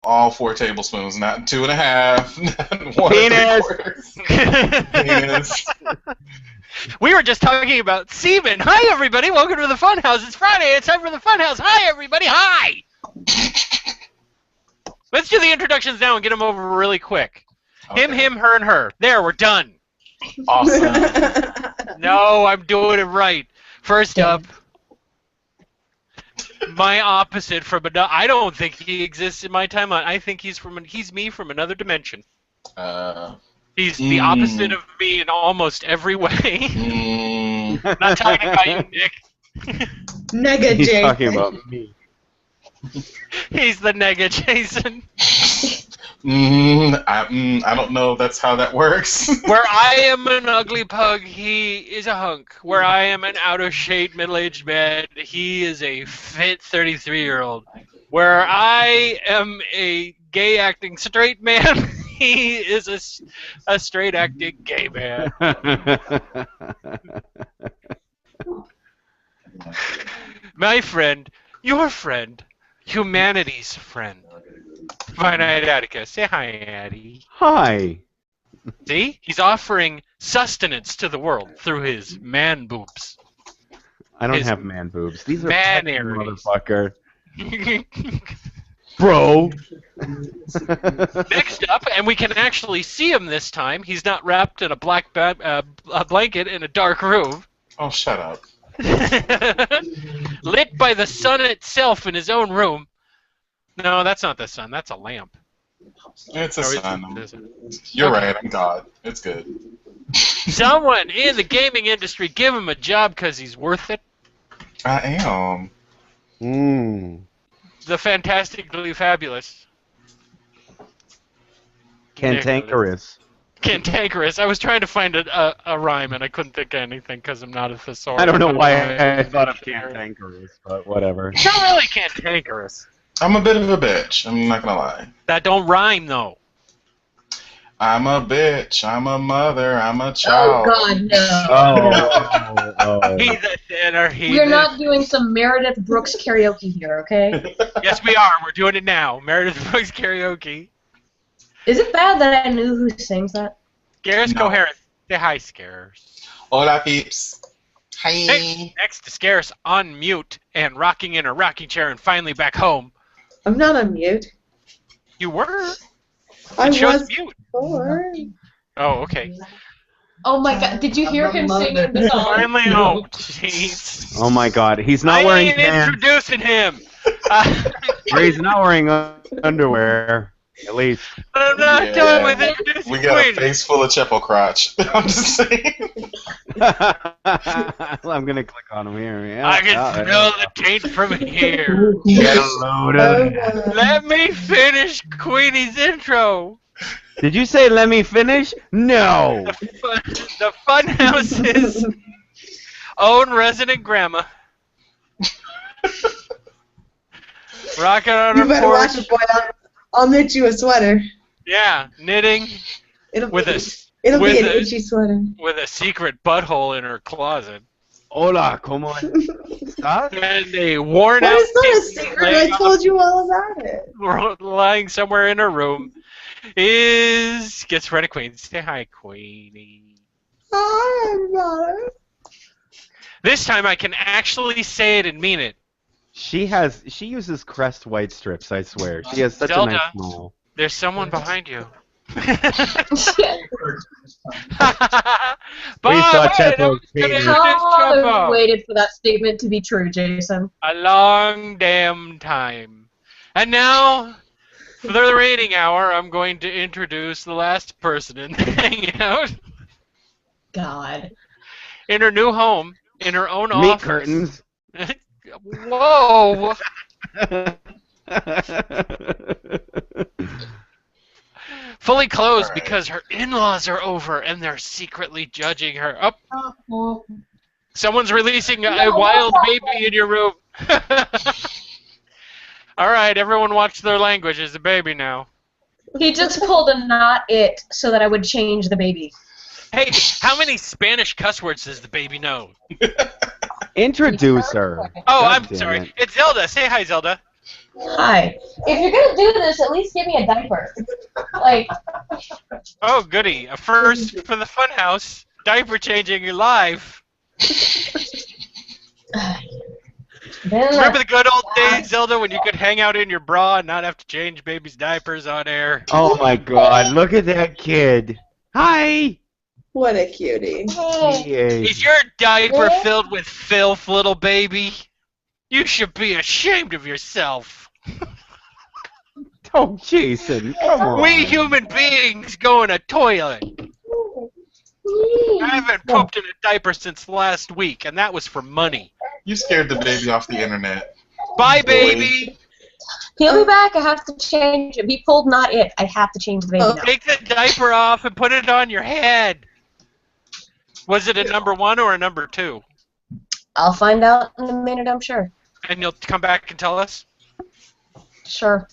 all 4 tablespoons, not 2.5, not 1 Penis. 3/4. Penis. We were just talking about semen. Hi, everybody. Welcome to the Funhouse. It's Friday. It's time for the Funhouse. Hi, everybody. Hi. Let's do the introductions now and get them over really quick. Okay. Him, her, and her. There, we're done. Awesome. No, I'm doing it right. First up, my opposite from another. I don't think he exists in my timeline. I think he's me from another dimension. He's the opposite of me in almost every way. Not talking about you, Nick. Nega He's Jason. talking about me. He's the nega Jason. I don't know if that's how that works. Where I am an ugly pug, he is a hunk. Where I am an out-of-shape middle-aged man, he is a fit 33-year-old. Where I am a gay-acting straight man, he is a straight-acting gay man. My friend, your friend, humanity's friend. Finite Atticus. Say hi, Addie. Hi. See? He's offering sustenance to the world through his man boobs. I don't His have man boobs. These are man pecking, areas. motherfucker. Bro. Next up, and we can actually see him this time. He's not wrapped in a black a blanket in a dark room. Oh, shut up. Lit by the sun itself in his own room. No, that's not the sun. That's a lamp. It's a Or is sun. it- You're Okay. right, I'm God. It's good. Someone in the gaming industry, give him a job because he's worth it. I am. The Fantastically Fabulous. Cantankerous. Cantankerous. I was trying to find a rhyme and I couldn't think of anything because I'm not a thesaurus. I don't know why I thought of cantankerous, but whatever. It's not really cantankerous. I'm a bit of a bitch. I'm not gonna lie. That don't rhyme though. I'm a bitch. I'm a mother. I'm a Oh child. God, no. Oh. He's a sinner. We're not doing some Meredith Brooks karaoke here, okay? Yes, we are. We're doing it now. Meredith Brooks karaoke. Is it bad that I knew who sings that? Scares No. Coherent. Say hi, Scares. Hola, peeps. Hi. Hey, next to Scares on mute and rocking in a rocking chair and finally back home. I'm not on mute. You were. I It shows was mute. before. Oh, okay. Oh my God! Did you hear him singing the song? Finally, oh, jeez. Oh my God, he's not I wearing ain't pants. introducing him. Or he's not wearing underwear, at least. I'm not Yeah. done with introducing We got a Queen. face full of Chepo crotch. I'm just saying. I'm gonna click on him here. Yeah, I can smell the taint from here. Get a load of it. Let me finish Queenie's intro. Did you say let me finish? No. The Funhouse's own resident grandma. Rocking on You her better porch. watch it, boy. I'll knit you a sweater. Yeah, knitting It'll with be, a it'll be with an a- itchy sweater. with a secret butthole in her closet. Hola, ¿cómo estás? And a worn Well, out it's not a kitten secret. laying I told you all about it. lying somewhere in her room is schizophrenic Queen. Say hi, Queenie. Hi, everybody. This time I can actually say it and mean it. She uses Crest white strips, I swear. She has such Zelda. a nice smile. There's someone behind you. We saw Bye! Chepo's Who's gonna penis. introduce How Chepo? long waited for that statement to be true, Jason? A long damn time. And now, for the rating hour, I'm going to introduce the last person in the hangout. God. In her new home, in her own Meat office. curtains. Whoa! Fully closed All right. because her in-laws are over and they're secretly judging her. Oh, someone's releasing a wild baby in your room. All right, everyone watch their language. There's a baby now. He just pulled a not it so that I would change the baby. Hey, how many Spanish cuss words does the baby know? Introduce her. Oh, God I'm damn sorry. it. It's Zelda. Say hi, Zelda. Hi. If you're gonna do this, at least give me a diaper. Like, Oh, goody. A first for the Funhouse. Diaper changing live. Remember the good old days, Zelda, when you could hang out in your bra and not have to change baby's diapers on air? Oh my God! Look at that kid. Hi. What a cutie. He is. Is your diaper filled with filth, little baby? You should be ashamed of yourself. Oh, Jason, come on. We human beings go in a toilet. I haven't pooped in a diaper since last week, and that was for money. You scared the baby off the internet. Bye, baby. He'll be back. I have to change it. Be pulled, not it. I have to change the baby now. Take the diaper off and put it on your head. Was it a number 1 or a number 2? I'll find out in a minute, I'm sure. And you'll come back and tell us? Sure.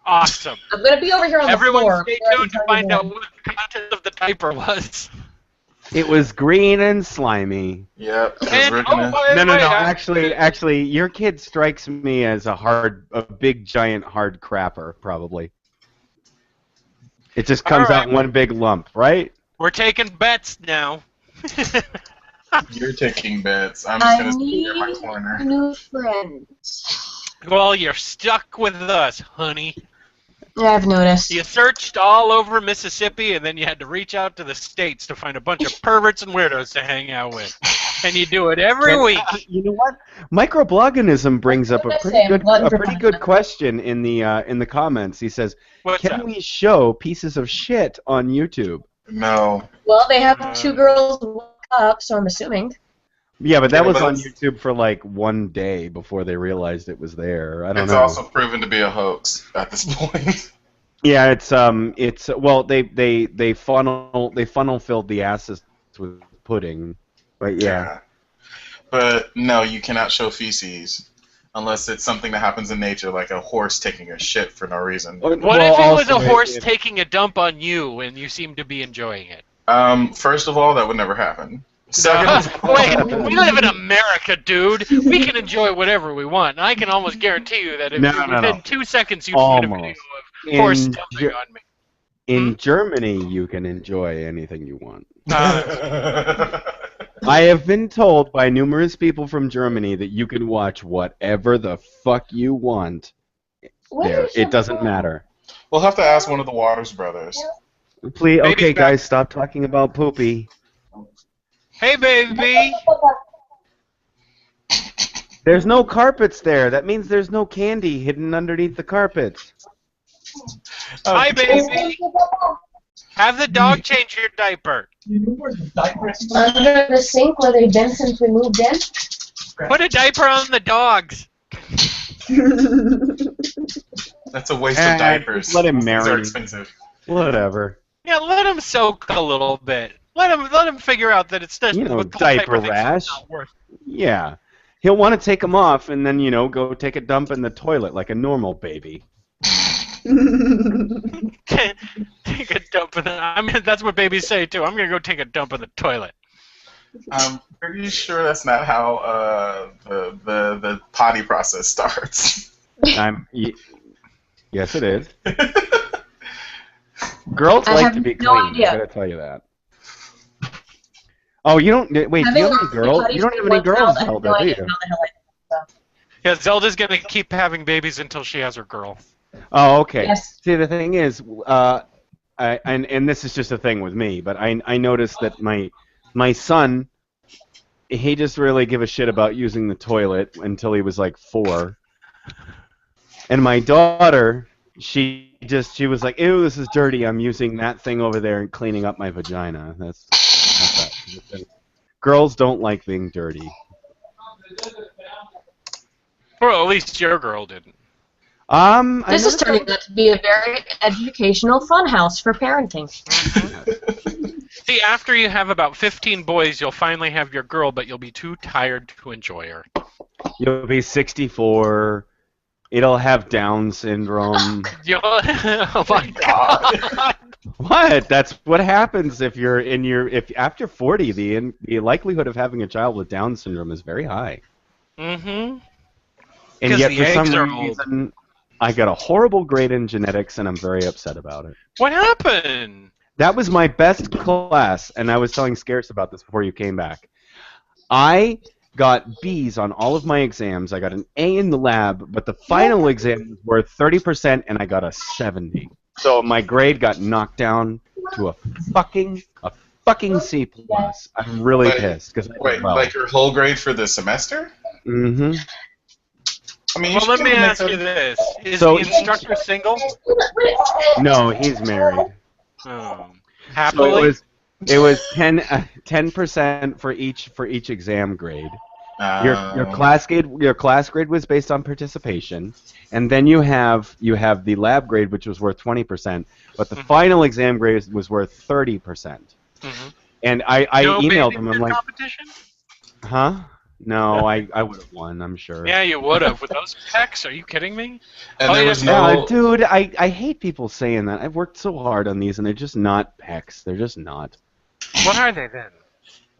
Awesome. I'm going to be over here on the Everyone floor. stay tuned to find out what the content of the diaper was. It was green and slimy. Yep. 'cause And, we're gonna- by the No. way, Actually, your kid strikes me as a big, giant, hard crapper, probably. It just comes All right. out in one big lump, right? we're taking bets now. You're taking bets. I'm just I gonna stay in my need corner. new friends. Well, you're stuck with us, honey. Yeah, I've noticed. You searched all over Mississippi, and then you had to reach out to the states to find a bunch of perverts and weirdos to hang out with. And you do it every week. You know what? Microbloganism brings up a pretty good question in the comments. He says, What's "Can that? we show pieces of shit on YouTube?" No. Well, they have 2 girls and 1 cup, so I'm assuming. Yeah, but that Yeah, was but on it's- YouTube for like one day before they realized it was there. I don't It's know. also proven to be a hoax at this point. Yeah, it's well they funnel filled the asses with pudding, but yeah. But no, you cannot show feces unless it's something that happens in nature, like a horse taking a shit for no reason. What if it was a horse taking a dump on you and you seem to be enjoying it? First of all, that would never happen. Second of all, Wait, we live in America, dude. We can enjoy whatever we want. And I can almost guarantee you that if within 2 seconds you get a video of horse dumping on me. In Germany, you can enjoy anything you want. Uh, I have been told by numerous people from Germany that you can watch whatever the fuck you want. There, it doesn't matter. We'll have to ask one of the Waters brothers. Please, Baby's okay, back. guys, stop talking about poopy. hey, baby. There's no carpets there. That means there's no candy hidden underneath the carpets. Hi, baby. Have the dog change your diaper. Under the sink where they've been since we moved in? Put a diaper on the dogs. That's a waste of diapers. Let him These are marry. expensive. Whatever. Yeah, let him soak a little bit. Let him figure out that it's just You know, with the diaper thing's rash. not worth. Yeah. He'll want to take them off and then, go take a dump in the toilet like a normal baby. Take a dump in the. I mean, that's what babies say too. I'm gonna go take a dump in the toilet. I'm pretty sure that's not how the potty process starts. Yes, it is. Girls I like have to be no clean. idea. I gotta tell you that. Oh, you don't. Wait, do you have any girls? You don't have any girls, Zelda, do you? Yeah, Zelda's gonna keep having babies until she has her girl. Oh, okay. Yes. See, the thing is, and this is just a thing with me, but I noticed that my son, he just really give a shit about using the toilet until he was like 4, and my daughter, she was like, ew, this is dirty. I'm using that thing over there and cleaning up my vagina. That's that. Girls don't like being dirty. Well, at least your girl didn't. This is turning out to be a very educational fun house for parenting. See, after you have about 15 boys, you'll finally have your girl, but you'll be too tired to enjoy her. You'll be 64. It'll have Down syndrome. Oh my god! What? That's what happens if after 40, the likelihood of having a child with Down syndrome is very high. Mm-hmm. And 'Cause yet, the for some eggs are old. reason, I got a horrible grade in genetics, and I'm very upset about it. What happened? That was my best class, and I was telling Scarce about this before you came back. I got B's on all of my exams. I got an A in the lab, but the final exam was worth 30%, and I got a 70. So my grade got knocked down to a fucking C plus. I'm really pissed because I did Wait, well. like your whole grade for the semester? Mm-hmm. I mean, Well, let me ask you this: Is So- the instructor single? No, he's married. Oh. So Happily. it was 10% for each exam grade. Your class grade was based on participation, and then you have the lab grade, which was worth 20%, but the final exam grade was worth 30%. Mm-hmm. And I No emailed bathing him. I'm suit like, competition? huh? No, I would have won. I'm sure. Yeah, you would have. With those pecs, are you kidding me? And Oh, there yeah, was no. Dude, I hate people saying that. I've worked so hard on these, and they're just not pecs. They're just not. What are they then?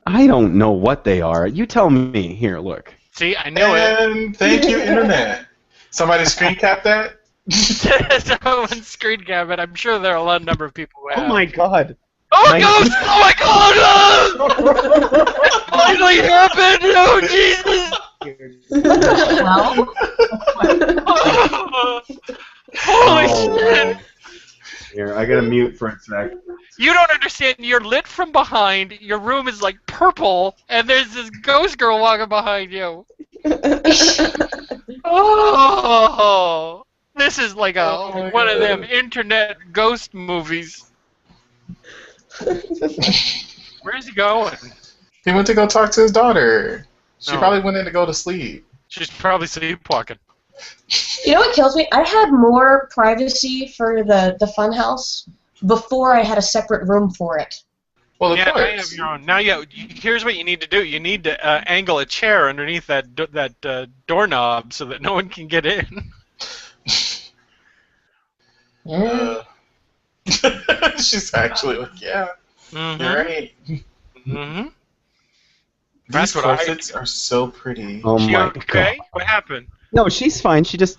I don't know what they are. You tell me. Here, look. See, I knew it. And thank you, Internet. Somebody screen cap that? Someone screen cap it. I'm sure there are a lot number of people who have. Oh my god. Oh, my- ghost! Oh my god! It finally happened! Oh, Jesus! Well, Holy Oh, shit! Here, I gotta mute for a sec. You don't understand. You're lit from behind. Your room is like purple, and there's this ghost girl walking behind you. Oh, this is like one of them internet ghost movies. Where's he going? He went to go talk to his daughter. She No. probably went in to go to sleep. She's probably sleepwalking. you know what kills me? I had more privacy for the Funhouse before I had a separate room for it. Well, of Yeah, now you have course. your own. Now, here's what you need to do. You need to angle a chair underneath that doorknob so that no one can get in. Uh, she's actually like, yeah, Mm-hmm. you're right. Mm-hmm. These That's what I corsets are so pretty. Oh She my okay? god. What happened? No, she's fine. She just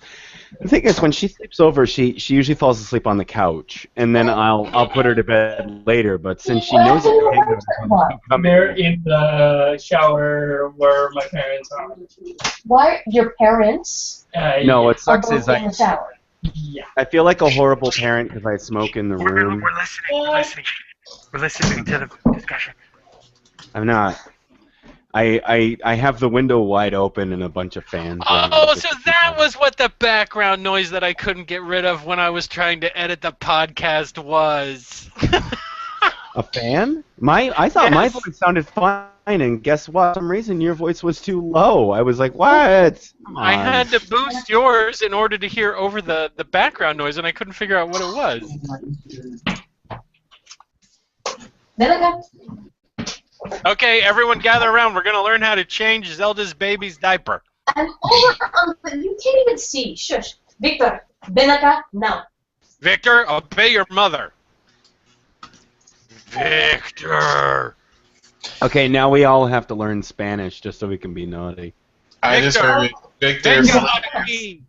the thing is when she sleeps over, she usually falls asleep on the couch, and then I'll put her to bed later. But since she knows that the hangovers will come They're in, in the shower where my parents are. Why your parents no, what are sucks both is in the shower? Yeah. I feel like a horrible parent because I smoke in the room. We're listening. We're listening to the discussion. I'm not. I have the window wide open and a bunch of fans. Oh, so that was what the background noise that I couldn't get rid of when I was trying to edit the podcast was. a fan? I thought my Yes. voice sounded fine, and guess what? For some reason your voice was too low. I was like, what? Come on. I had to boost yours in order to hear over the background noise, and I couldn't figure out what it was. Then I got Okay, everyone gather around. We're going to learn how to change Zelda's baby's diaper. I'm over on you can't even see. Shush. Victor, ven acá now. Victor, obey your mother. Victor! Okay, now we all have to learn Spanish just so we can be naughty. I just Victor. heard Victor's. Victor, aquí.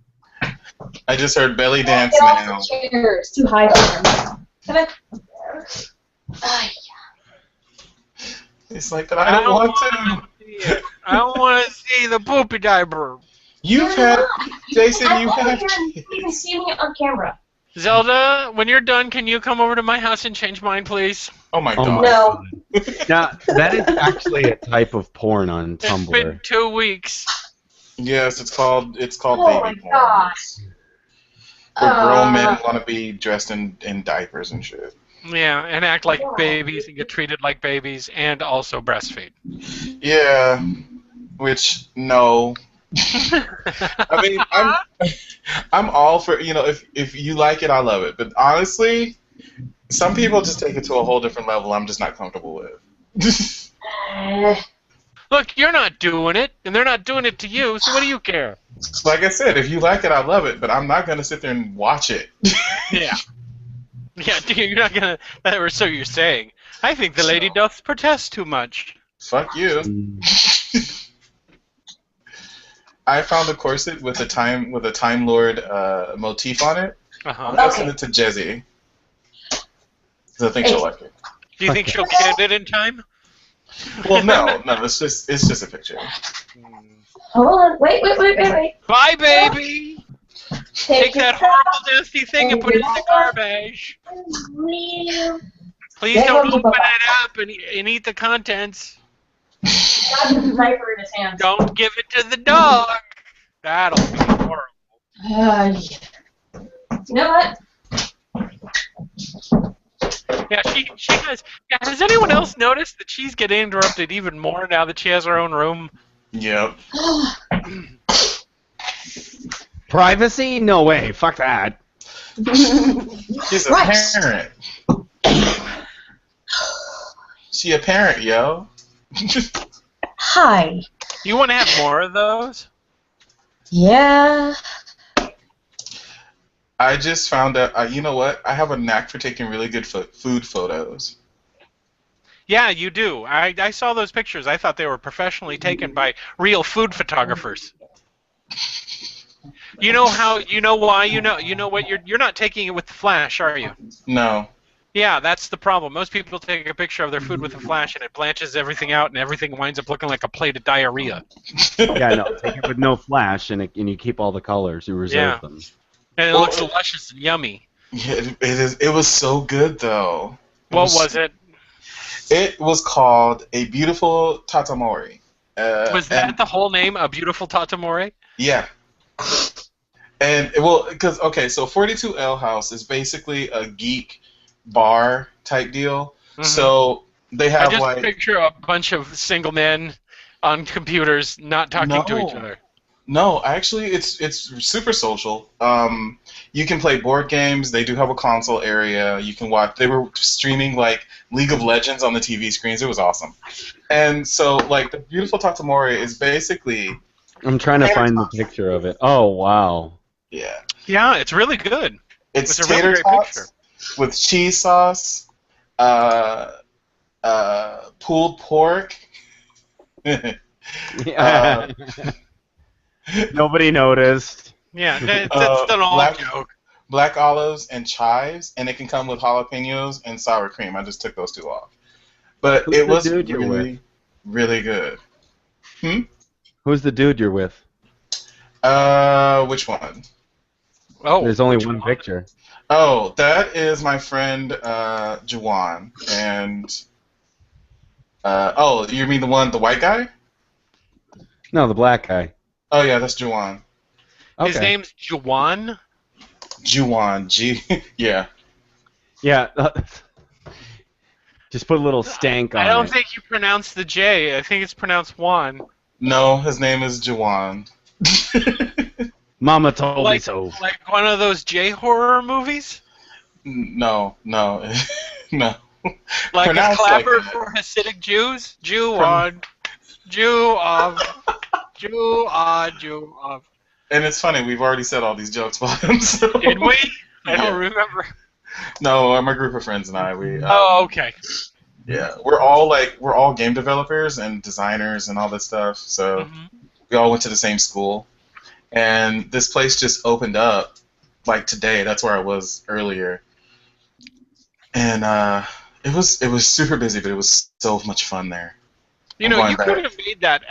I just heard belly dance Get off now. the chair. It's too high for him. Come on. Ay. It's like, but I don't want to. see it. I don't want to see the poopy diaper. You've had, Jason, you have. You can see me on camera. Zelda, when you're done, can you come over to my house and change mine, please? Oh my Oh god. my No. Now, that is actually a type of porn on It's Tumblr. been 2 weeks. Yes, it's called Oh my baby porn. god. Where grown men want to be dressed in diapers and shit. Yeah, and act like babies and get treated like babies and also breastfeed. Yeah, which no. I mean, I'm all for, if you like it, I love it. But honestly, some people just take it to a whole different level. I'm just not comfortable with. Look, you're not doing it, and they're not doing it to you, so what do you care? Like I said, if you like it, I love it. But I'm not gonna sit there and watch it. Yeah. Yeah, you're not gonna. Or so you're saying. I think the lady doth protest too much. Fuck you. I found a corset with a Time Lord motif on it. Uh-huh. I'm gonna send it to Jezzy. 'Cause I think she'll like it. Do you think she'll get it in time? Well, no, it's just a picture. Hold on. Wait. Bye, baby. Take that horrible, nasty thing and put it in the garbage. Please Yeah, don't we'll open go back. it up and eat the contents. Got the sniper in his hand. Don't give it to the dog. That'll be horrible. You know what? Yeah, she has. Yeah, has anyone else noticed that she's getting interrupted even more now that she has her own room? Yep. Privacy? No way. Fuck that. She's a parent. She a parent, yo. Hi. You want to have more of those? Yeah. I just found out. You know what? I have a knack for taking really good food photos. Yeah, you do. I saw those pictures. I thought they were professionally taken by real food photographers. You know how? You know why? You know what? You're not taking it with the flash, are you? No. Yeah, that's the problem. Most people take a picture of their food with a flash, and it blanches everything out, and everything winds up looking like a plate of diarrhea. Yeah, no. Take it with no flash, and you keep all the colors. You reserve them. And it looks luscious and yummy. Yeah, it is. It was so good though. What was it? It was called A Beautiful Tatamori. Was that the whole name? A Beautiful Tatamori? Yeah. And so 42 Ale House is basically a geek bar type deal. Mm-hmm. So they have I just picture a bunch of single men on computers not talking to each other. No, actually, it's super social. You can play board games. They do have a console area. You can watch. They were streaming like League of Legends on the TV screens. It was awesome. And so, like, the Beautiful Tatamori is basically. I'm trying to find the picture of it. Oh wow. Yeah. Yeah, it's really good. It's a tater really great tots picture. with cheese sauce, pulled pork. Yeah. Nobody noticed. Yeah, that's an all joke. Black olives and chives, and it can come with jalapenos and sour cream. I just took those two off. But Who's it was the dude you're really, really good. Who's the dude you're with? Which one? Oh, there's only one picture. Oh, that is my friend Juwan, and you mean the white guy? No, the black guy. Oh yeah, that's Juwan. Okay. His name's Juwan? Juwan, yeah. Yeah. Just put a little stank on it. I don't think you pronounce the J. I think it's pronounced Juan. No, his name is Juwan. Mama told me so. Like one of those J horror movies? No. No. Like a clapper like for Hasidic Jews? Jew of. Jew of. And it's funny, we've already said all these jokes about him. So. Did we? I don't remember. No, my group of friends and I, okay. Yeah, we're all game developers and designers and all that stuff. So we all went to the same school, and this place just opened up like today. That's where I was earlier, and it was super busy, but it was so much fun there. You know, you could have made that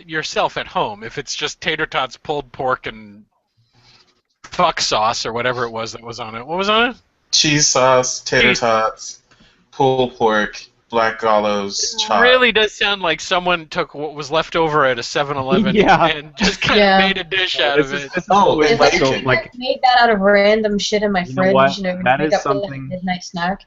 yourself at home if it's just tater tots, pulled pork, and fuck sauce or whatever it was that was on it. What was on it? Cheese sauce, tater tots, pulled pork, black olives, It really does sound like someone took what was left over at a 7-Eleven and just kind of made a dish out of it. Like made that out of random shit in my fridge. That is something. Like a midnight snack.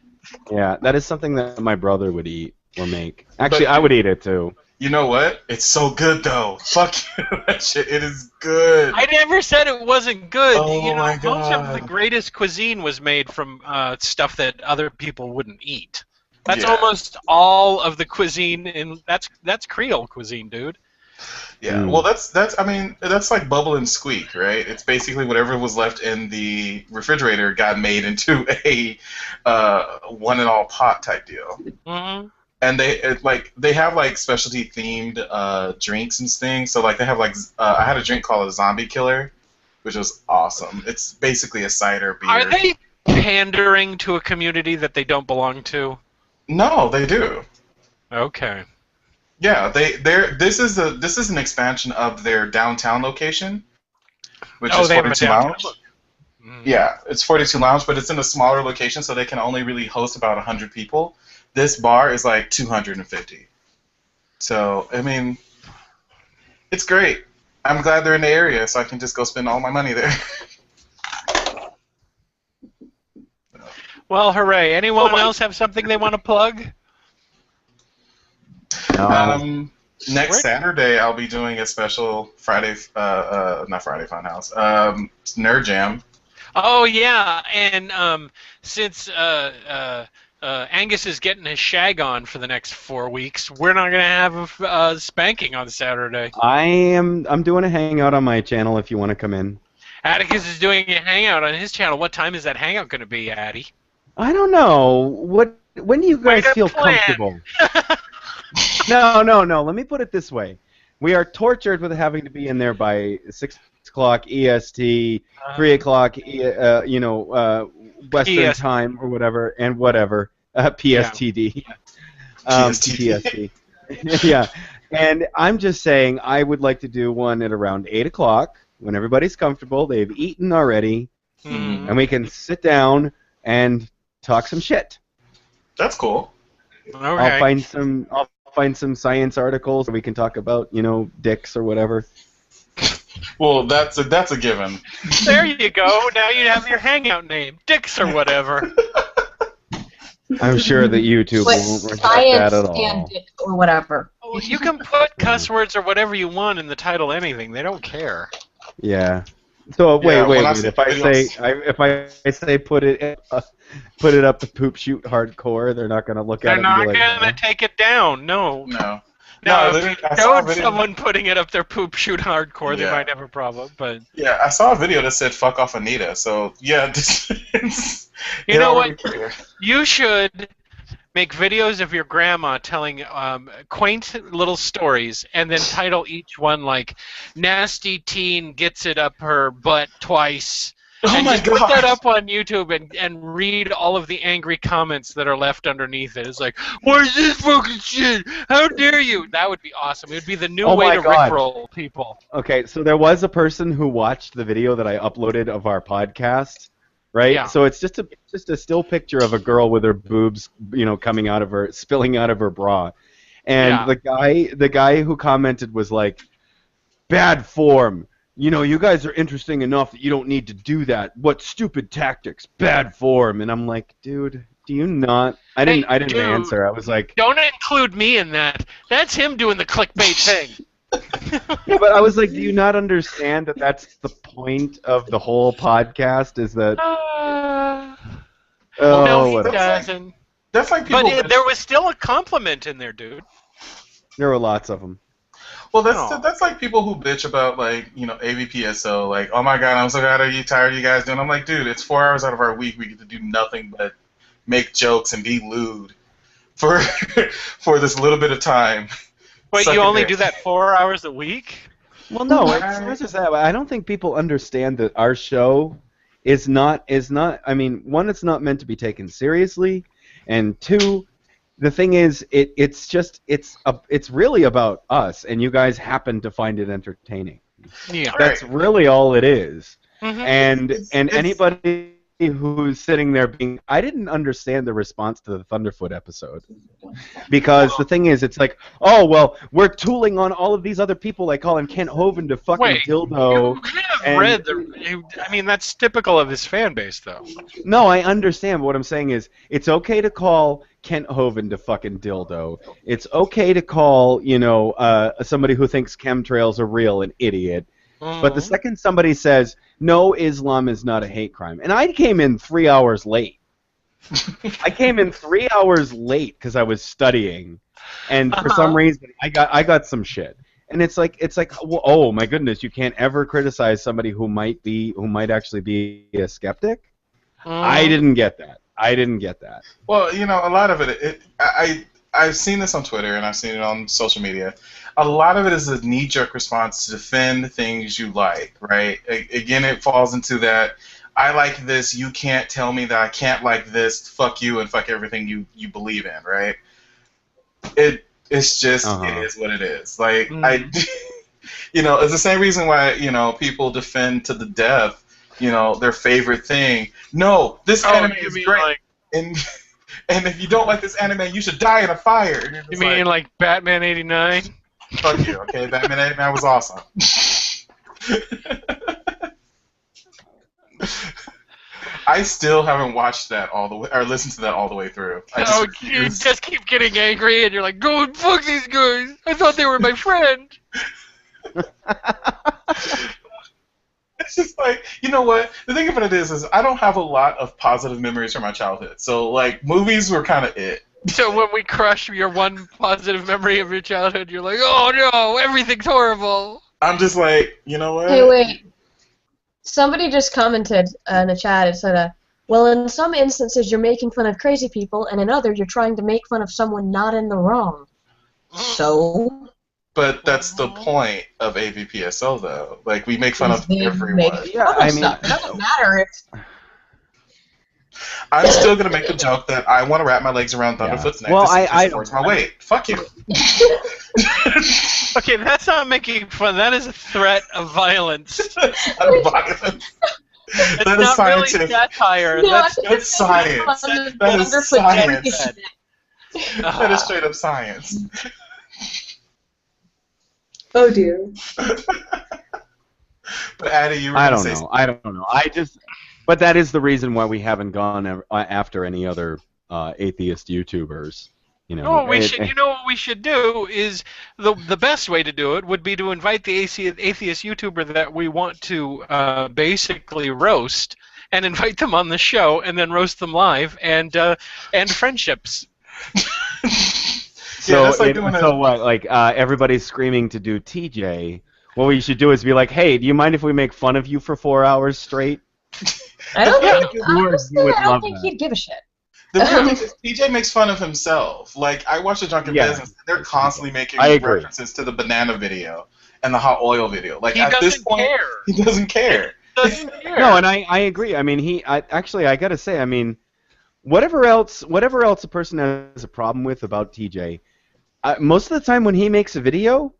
Yeah, that is something that my brother would eat or make. Actually, I would eat it too. You know what? It's so good though. Fuck you, that shit. It is good. I never said it wasn't good. Oh my God. Most of the greatest cuisine was made from stuff that other people wouldn't eat. That's almost all of the cuisine, and that's Creole cuisine, dude. Yeah, well, that's like bubble and squeak, right? It's basically whatever was left in the refrigerator got made into a one and all pot type deal. Mm-hmm. and they have like specialty themed drinks and things. So like they have like I had a drink called a Zombie Killer, which was awesome. It's basically a cider beer. Are they pandering to a community that they don't belong to? No, they do. Okay. Yeah, this is an expansion of their downtown location, which is they have a 42 downtown Lounge. look. Mm. Yeah, it's 42 Lounge, but it's in a smaller location, so they can only really host about 100 people. This bar is like 250. So, I mean, it's great. I'm glad they're in the area, so I can just go spend all my money there. Well, hooray. Anyone else have something they want to plug? No. Next Saturday, I'll be doing a special Friday, not Friday Funhouse, Nerd Jam. Oh, yeah, and since Angus is getting his shag on for the next 4 weeks, we're not going to have a spanking on Saturday. I'm doing a hangout on my channel if you want to come in. Atticus is doing a hangout on his channel. What time is that hangout going to be, Addy? I don't know. When do you guys feel comfortable? No. Let me put it this way. We are tortured with having to be in there by 6 o'clock EST, 3 o'clock, Western time or whatever, and whatever, PSTD. PST. Yeah. And I'm just saying I would like to do one at around 8 o'clock when everybody's comfortable. They've eaten already, and we can sit down and talk some shit. That's cool. Okay. I'll find some science articles we can talk about, dicks or whatever. Well, that's a given. There you go. Now you have your hangout name, Dicks or whatever. I'm sure that YouTube won't regret that at all. And dick or whatever. Well, you can put cuss words or whatever you want in the title, anything. They don't care. Yeah. So wait. If I say put it up to poop shoot hardcore, they're not gonna look at it. They're not and be like, gonna take it down. No. No, If you showed someone putting it up their poop shoot hardcore, they might have a problem. But yeah, I saw a video that said "fuck off Anita." So yeah, you know what? You should make videos of your grandma telling quaint little stories, and then title each one like "Nasty Teen Gets It Up Her Butt Twice." Oh and my just God. put that up on YouTube and read all of the angry comments that are left underneath it. It's like, what is this fucking shit? How dare you? That would be awesome. It would be the new way to rickroll people. Okay, so there was a person who watched the video that I uploaded of our podcast, right? Yeah. So it's just a still picture of a girl with her boobs, spilling out of her bra. And the guy who commented was like, bad form. You guys are interesting enough that you don't need to do that. What stupid tactics? Bad form. And I'm like, dude, do you not? I didn't answer. I was like, don't include me in that. That's him doing the clickbait thing. yeah, but I was like, do you not understand that that's the point of the whole podcast? Is that? No, he whatever. doesn't. That's like people. But there was still a compliment in there, dude. There were lots of them. Well, that's like people who bitch about AVPSO, like, oh my god, I'm so tired of you guys doing. I'm like, dude, it's 4 hours out of our week. We get to do nothing but make jokes and be lewd for this little bit of time. Wait, you only do that 4 hours a week? Well, no, it's just that. I don't think people understand that our show is not. I mean, one, it's not meant to be taken seriously, and two, the thing is, it's really about us, and you guys happen to find it entertaining. Yeah, that's really all it is. Mm-hmm. And anybody who's sitting there I didn't understand the response to the Thunderfoot episode, because the thing is, it's like, oh well, we're tooling on all of these other people, like calling Kent Hovind to fucking dildo. You could have read I mean, that's typical of his fan base, though. No, I understand. But what I'm saying is, it's okay to call Kent Hovind to fucking dildo. It's okay to call, somebody who thinks chemtrails are real an idiot. But the second somebody says, no, Islam is not a hate crime, and I came in 3 hours late. I came in 3 hours late because I was studying, and for some reason I got some shit. And it's like, well, oh my goodness, you can't ever criticize somebody who might actually be a skeptic. I didn't get that. Well, a lot of it, I've seen this on Twitter and I've seen it on social media. A lot of it is a knee-jerk response to defend things you like, right? Again, it falls into that, I like this, you can't tell me that I can't like this, fuck you and fuck everything you believe in, right? It's just, it is what it is. Like, it's the same reason why, people defend to the death, their favorite thing. No, this anime is great. And if you don't like this anime, you should die in a fire. You mean like Batman '89? Fuck you, okay? Batman '89 was awesome. I still haven't watched that all the way, or listened to that all the way through. You just keep getting angry, and you're like, "Go and fuck these guys! I thought they were my friend." It's just like, you know what? The thing about it is I don't have a lot of positive memories from my childhood. So, like, movies were kind of it. So when we crush your one positive memory of your childhood, you're like, "Oh no, everything's horrible." I'm just like, you know what? Hey, wait. Somebody just commented in the chat. It said, well, in some instances you're making fun of crazy people, and in others you're trying to make fun of someone not in the wrong. So? But that's the point of AVPSO, though. Like, we make fun of everyone. It doesn't matter if... I'm still going to make the joke that I want to wrap my legs around Thunderfoot's neck to force my weight. Fuck you. Okay, that's not making fun. That is a threat of violence. That's It's that is not scientific. really satire. No, That's science. That is science. That is straight up science. Oh dear. But Addie, you were I going don't to say know. I don't know. But that is the reason why we haven't gone after any other atheist YouTubers. You know. Oh, you know what we should do is the best way to do it would be to invite the atheist YouTuber that we want to basically roast, and invite them on the show, and then roast them live, and friendships. So, that's like doing what? Like everybody's screaming to do TJ. What we should do is be like, hey, do you mind if we make fun of you for 4 hours straight? I don't think, honestly, I don't think he'd give a shit. The real thing is, TJ makes fun of himself. Like, I watch the Drunken Peasants, and they're constantly making references to the banana video and the hot oil video. Like, at this point, he doesn't care. No, and I agree. I mean, I gotta say, I mean, whatever else a person has a problem with about TJ, most of the time when he makes a video,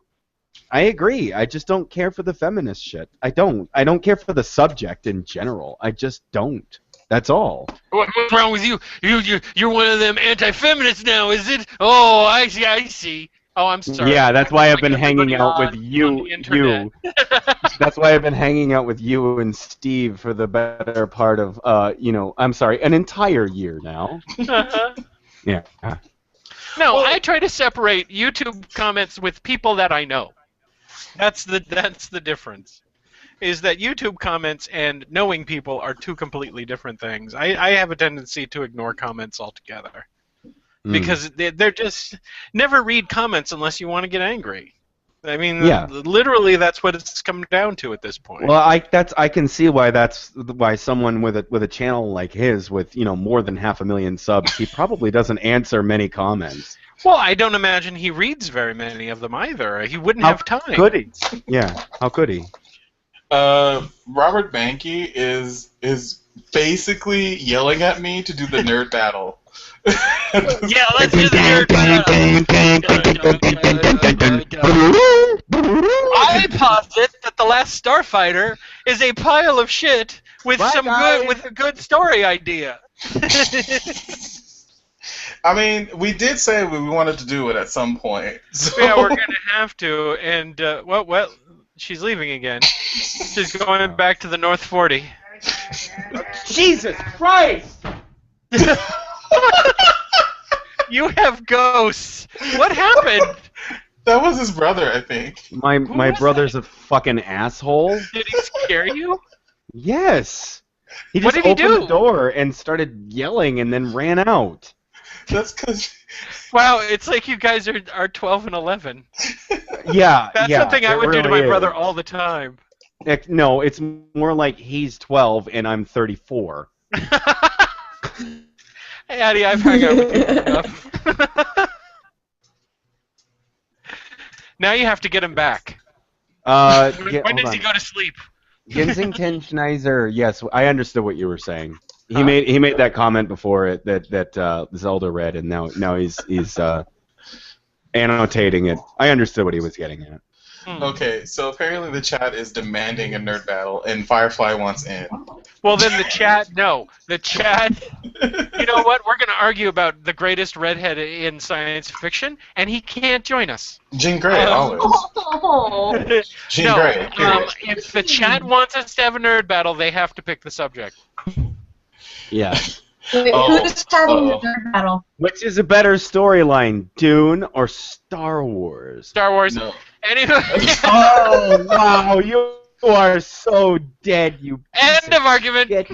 I agree. I just don't care for the feminist shit. I don't care for the subject in general. I just don't. That's all. What's wrong with you? You're one of them anti-feminists now, is it? Oh, I see. Oh, I'm sorry. Yeah, that's why I've been hanging out with you. That's why I've been hanging out with you and Steve for the better part of, I'm sorry, an entire year now. Yeah. No, I try to separate YouTube comments with people that I know. That's the difference. Is that YouTube comments and knowing people are two completely different things. I have a tendency to ignore comments altogether. Because they're just... Never read comments unless you want to get angry. I mean, literally that's what it's come down to at this point. Well, I can see why someone with a channel like his with, more than 500,000 subs, he probably doesn't answer many comments. Well, I don't imagine he reads very many of them either. He wouldn't have time. How could he? Yeah, how could he? Robert Banky is basically yelling at me to do the nerd battle. Yeah, let's do the nerd battle. I posit that The Last Starfighter is a pile of shit with with a good story idea. I mean, we did say we wanted to do it at some point. So. Yeah, we're gonna have to. And well, she's leaving again. She's going back to the North 40. Jesus Christ! You have ghosts. What happened? That was his brother, I think. My brother's a fucking asshole. Did he scare you? Yes. He just opened the door and started yelling and then ran out. That's because... Wow, it's like you guys are 12 and 11. Yeah, That's something I would do to my brother all the time. No, it's more like he's 12 and I'm 34. Hey, Addie, I've hung out with you enough. Now you have to get him back. Hold When does he on. go to sleep? Ginsington Schneiser. Yes, I understood what you were saying. He Huh? made that comment before it that Zelda read, and now he's annotating it. I understood what he was getting at. Okay, so apparently the chat is demanding a nerd battle, and Firefly wants in. Well, then the chat. You know what? We're going to argue about the greatest redhead in science fiction, and he can't join us. Jean Grey, always. Oh. Jean No, Grey, period. if the chat wants us to have a nerd battle, they have to pick the subject. Yeah. Wait, Oh, who's having the uh-oh. nerd battle? Which is a better storyline, Dune or Star Wars? Star Wars. No. Anyway, Oh wow, you are so dead, you. end of argument. shit.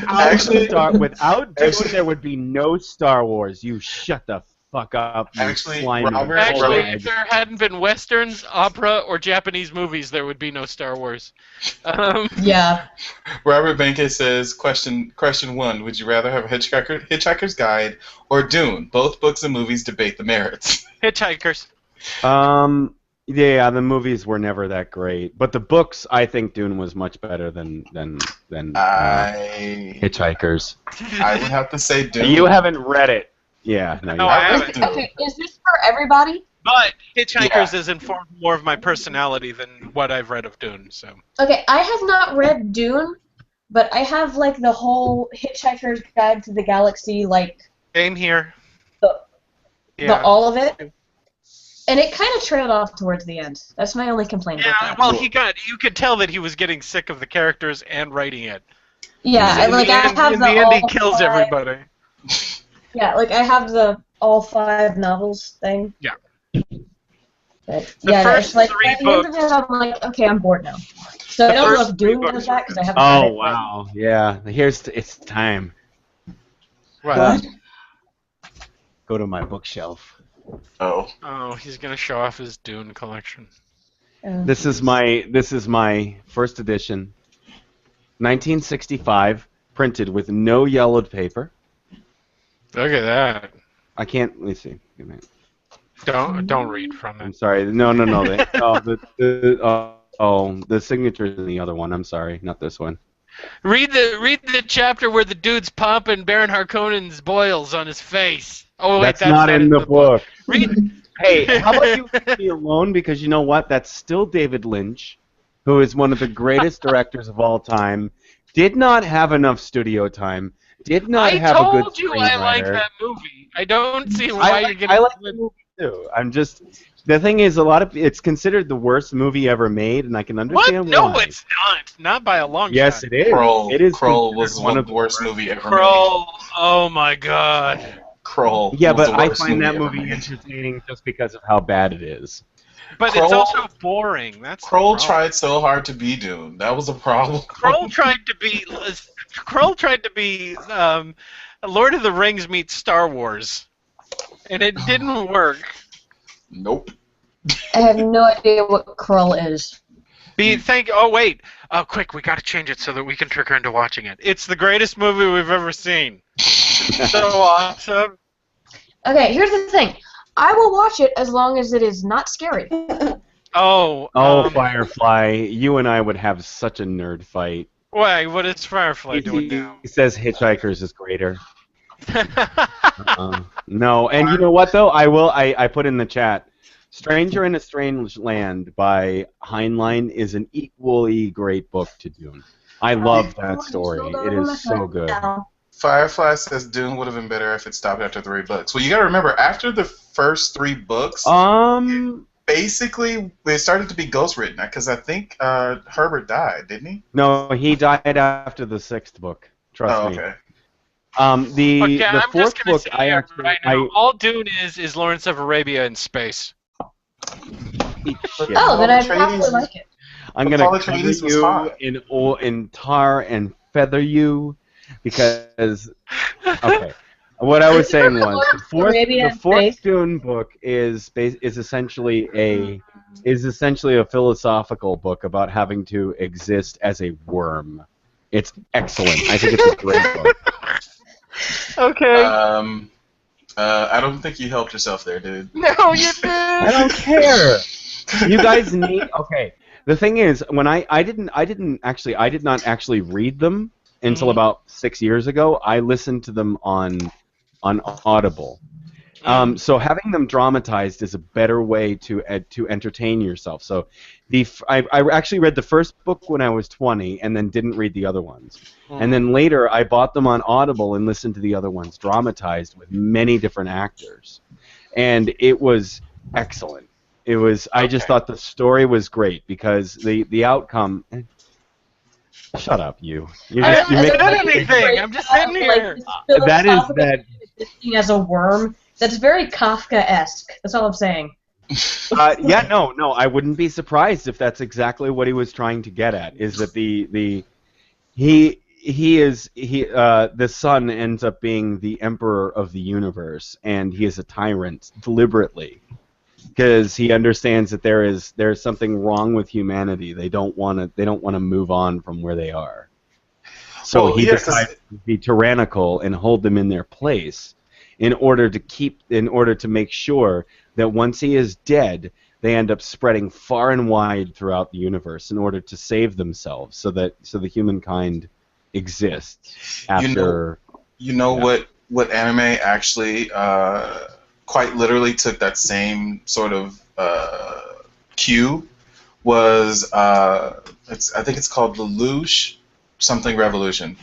Actually- Without Dune, actually- there would be no Star Wars. You shut the fuck up, you Actually, slimy Robert- Actually, bag. if there hadn't been westerns, opera, or Japanese movies, there would be no Star Wars. Yeah. Robert Benkes says, question 1, would you rather have a Hitchhiker's Guide or Dune? Both books and movies debate the merits. Hitchhikers. Yeah, the movies were never that great, but the books, I think Dune was much better than Hitchhikers. I would have to say Dune. You haven't read it. Yeah, no, No, you I haven't. haven't. Okay, is this for everybody? But Hitchhikers has informed more of my personality than what I've read of Dune. So Okay, I have not read Dune, but I have like the whole Hitchhiker's Guide to the Galaxy, like game here. the all of it, and it kind of trailed off towards the end. That's my only complaint about Yeah, that. well, you could tell that he was getting sick of the characters and writing it. Yeah, I, In like the I end, have in the the end, he all kills five- everybody. Yeah, like I have the all 5 novels thing. Yeah. But, The yeah, first it's like 3 at the end of books- it, I'm like, okay, I'm bored now. So The I don't know first if 3 Dune books does that because I haven't Oh read it. wow, yeah. It's time. What? Go to my bookshelf. Oh. Oh, he's gonna show off his Dune collection. This is my first edition, 1965, printed with no yellowed paper. Look at that. I can't. Let me see. Give me- Don't read from I'm it. sorry. No. The signature's in the other one. I'm sorry, not this one. Read the chapter where the dude's pumping Baron Harkonnen's boils on his face. Oh wait, That's not in the book. Read. Hey, how about you leave me alone? Because you know what? That's still David Lynch, who is one of the greatest directors of all time. Did not have enough studio time. Did not I have a good told you I like screenwriter. that movie. I don't see why you're getting. I like the movie too. I'm just. The thing is, it's considered the worst movie ever made, and I can What? understand No, why. it's not. Not by a long Yes, shot. it is. Kroll. It is. Kroll was considered one of the worst movie ever Kroll. Oh my god. made. Kroll. Yeah, was but the I worst find that ever movie made. entertaining just because of how bad it is. But it's Kroll- also boring. That's the Kroll problem. tried so hard to be Dune. That was a problem. Kroll tried to be. Lord of the Rings meets Star Wars, and it didn't work. Nope. I have no idea what Krull is. Oh wait. Oh quick, we gotta change it so that we can trick her into watching it. It's the greatest movie we've ever seen. So awesome. Okay, here's the thing. I will watch it as long as it is not scary. Oh. Firefly, you and I would have such a nerd fight. Wait, what is Firefly doing now? He says Hitchhikers is greater. No, and you know what though? I put in the chat. Stranger in a Strange Land by Heinlein is an equally great book to Dune. I love that story. It is so good. Firefly says Dune would have been better if it stopped after 3 books. Well, you gotta remember, after the first 3 books, basically they started to be ghostwritten because I think Herbert died, didn't he? No, he died after the 6th book. Trust me. Okay. The Okay, I'm fourth just gonna book, say I it actually right now. All Dune is Lawrence of Arabia in space. shit. Oh, then I'd Atreides- probably like it. I'm But gonna Paul cover Atreides was you fine. in tar and feather you because okay. What I was saying was the fourth Dune book is essentially a philosophical book about having to exist as a worm. It's excellent. I think it's a great book. Okay. I don't think you helped yourself there, dude. No, you I did. don't care. You guys need okay. The thing is, when I did not actually read them until about 6 years ago. I listened to them on Audible. So having them dramatized is a better way to entertain yourself. So I actually read the first book when I was 20 and then didn't read the other ones. And then later I bought them on Audible and listened to the other ones dramatized with many different actors. And it was excellent. It was I just thought the story was great because the outcome shut up, you. You're I making haven't said anything. I'm just sitting here. that is that existing as a worm. That's very Kafka-esque. That's all I'm saying. yeah, no, I wouldn't be surprised if that's exactly what he was trying to get at. Is that the son ends up being the emperor of the universe, and he is a tyrant deliberately because he understands that there's something wrong with humanity. They don't want to move on from where they are. So Well, he yeah, decides to be tyrannical and hold them in their place in order to make sure that once he is dead, they end up spreading far and wide throughout the universe in order to save themselves, so the humankind exists after. What anime actually quite literally took that same sort of cue was I think it's called the Lelouch something Revolution.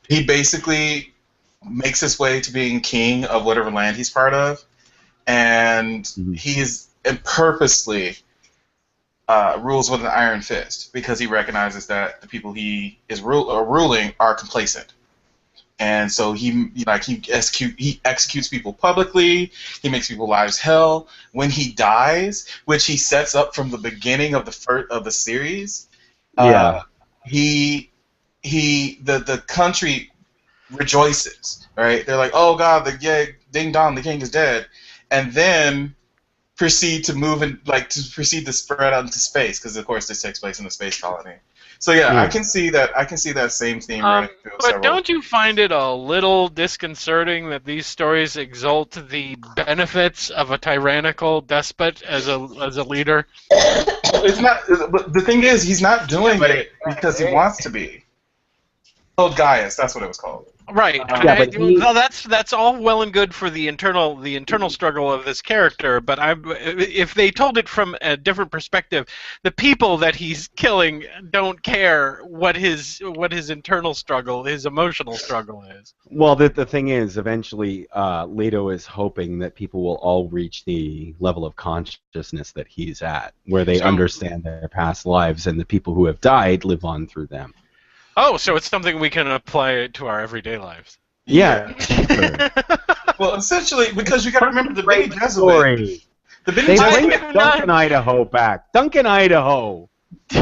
He basically makes his way to being king of whatever land he's part of, and and purposely rules with an iron fist because he recognizes that the people he is ruling are complacent, and so he executes people publicly. He makes people's lives hell. When he dies, which he sets up from the beginning of the series, the country rejoices, right? They're like, "Oh God, ding dong, the king is dead," and then proceed to spread out into space because, of course, this takes place in the space colony. So I can see that. I can see that same theme running through But several. don't you find it a little disconcerting that these stories exalt the benefits of a tyrannical despot as a leader? It's not. But the thing is, he's not doing it because he wants to be. Oh, Gaius, that's what it was called. Right. That's all well and good for the internal struggle of this character, but if they told it from a different perspective, the people that he's killing don't care what his internal struggle, his emotional struggle is. Well, the thing is, eventually, Leto is hoping that people will all reach the level of consciousness that he's at, where they understand their past lives, and the people who have died live on through them. Oh, so it's something we can apply to our everyday lives. Yeah. Well, essentially, because you got to remember the Bene Gesserit. Story. The Bene They Gesserit. bring Duncan Idaho back. Duncan Idaho. No,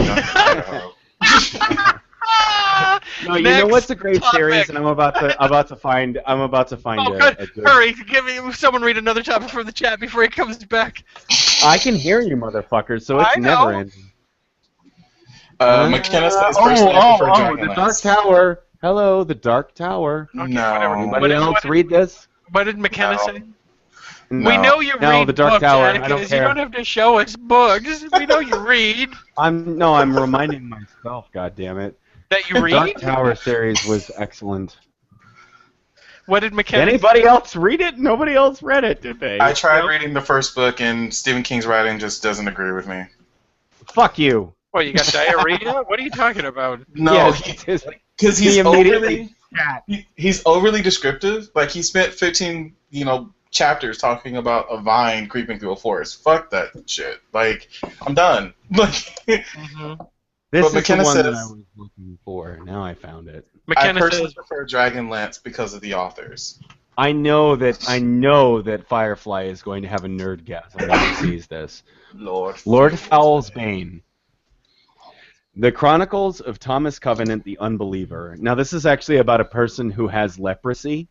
you know what's a great series, and I'm about to find Oh, a good! good. Hurry! Someone read another topic from the chat before he comes back. I can hear you, motherfuckers, so it's I know. never ending. McKenna says personally I prefer Dragonlance. The Dark Tower. Hello, the Dark Tower. Okay, No. whatever. Anybody else read this? What did McKenna say? No. We know you read the Dark books, Tower. Atticus. I don't care. You don't have to show us books. We know you read. I'm reminding myself. God damn it. That you The read? Dark Tower series was excellent. What did McKenna Anybody else read it? Nobody else read it, did they? I tried reading the first book, and Stephen King's writing just doesn't agree with me. Fuck you. What, you got diarrhea? What are you talking about? No, Yes, because he immediately he's overly descriptive. Like, he spent 15 chapters talking about a vine creeping through a forest. Fuck that shit. Like, I'm done. Like, This But is McKenna the one that I says- was looking for. Now I found it. I McKenna personally says, prefer Dragonlance because of the authors. I know that Firefly is going to have a nerdgasm when he sees this. Lord Fowl's Bane. The Chronicles of Thomas Covenant the Unbeliever. Now, this is actually about a person who has leprosy,